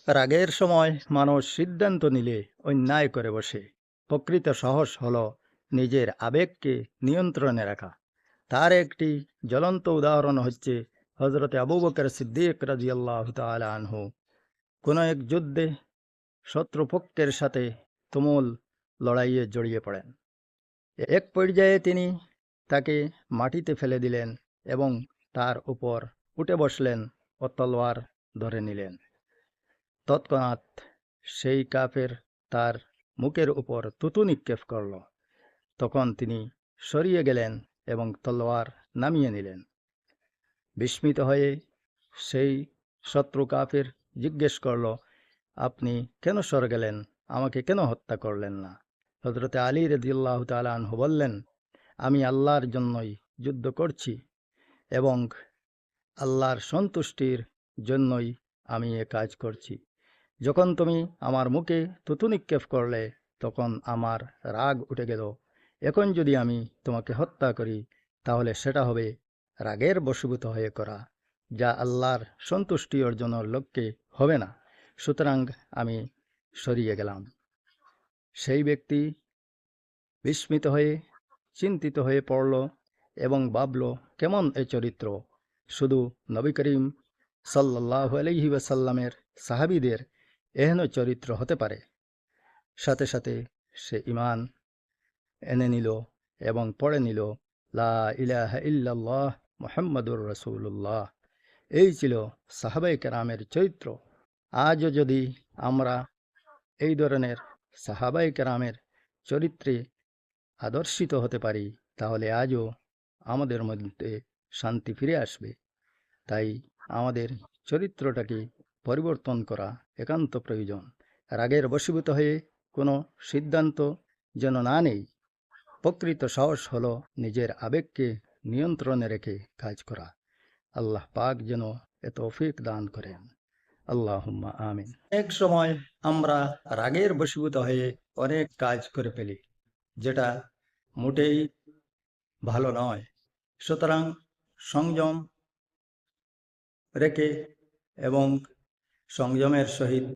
রাগের সময় মানুষ সিদ্ধান্ত নিলে অন্যায় করে বসে। প্রকৃত সাহস হল নিজের আবেগকে নিয়ন্ত্রণে রাখা। তার একটি জ্বলন্ত উদাহরণ হচ্ছে হজরতে আবু বকর সিদ্দিক রাদিয়াল্লাহু তাআলা আনহু। কোনো এক যুদ্ধে শত্রুপক্ষের সাথে তুমুল লড়াইয়ে জড়িয়ে পড়েন। এক পর্যায়ে তিনি তাকে মাটিতে ফেলে দিলেন এবং তার উপর উঠে বসলেন ও তলোয়ার ধরে নিলেন। তৎক্ষণাৎ সেই কাফের তার মুখের উপর থুতু নিক্ষেপ করল। তখন তিনি সরিয়ে গেলেন এবং তলোয়ার নামিয়ে নিলেন। বিস্মিত হয়ে সেই শত্রু কাফের জিজ্ঞেস করল, আপনি কেন সরে গেলেন? আমাকে কেন হত্যা করলেন না? হযরতে আলী রাদিয়াল্লাহু তাআলা আনহু বললেন, আমি আল্লাহর জন্যই যুদ্ধ করছি এবং আল্লাহর সন্তুষ্টির জন্যই আমি এ কাজ করছি। যখন তুমি আমার মুখে থুতু নিক্ষেপ করলে তখন আমার রাগ উঠে গেল। এখন যদি আমি তোমাকে হত্যা করি তাহলে সেটা হবে রাগের বশীভূত হয়ে করা, যা আল্লাহর সন্তুষ্টি অর্জনের লক্ষ্যে হবে না। সুতরাং আমি সরিয়ে গেলাম। সেই ব্যক্তি বিস্মিত হয়ে চিন্তিত হয়ে পড়ল এবং ভাবল, কেমন এ চরিত্র! শুধু নবী করিম সাল্লাল্লাহু আলাইহি ওয়াসাল্লামের সাহাবীদের এহেন চরিত্র হতে পারে। সাথে সাথে সে ঈমান এনে নিল এবং পড়ে নিল, লা ইলাহা ইল্লাল্লাহ মুহাম্মাদুর রাসূলুল্লাহ। এই ছিল সাহাবায়ে কেরামের চরিত্র। আজও যদি আমরা এই ধরনের সাহাবায়ে কেরামের চরিত্রে আদর্শিত হতে পারি তাহলে আজও আমাদের মধ্যে শান্তি ফিরে আসবে। তাই আমাদের চরিত্রটাকে পরিবর্তন করা একান্ত প্রয়োজন। রাগের বশীভূত হয়ে কোনো সিদ্ধান্ত যেন না নেই। প্রকৃত সাহস হলো নিজের আবেগকে নিয়ন্ত্রণে রেখে কাজ করা। আল্লাহ পাক যেন এ তৌফিক দান করেন। আল্লাহুম্মা আমিন। এক সময় আমরা রাগের বশীভূত হয়ে অনেক কাজ করে ফেলি, যেটা মোটেই ভালো নয়। সুতরাং সংযম রেখে এবং সংযমের সহিত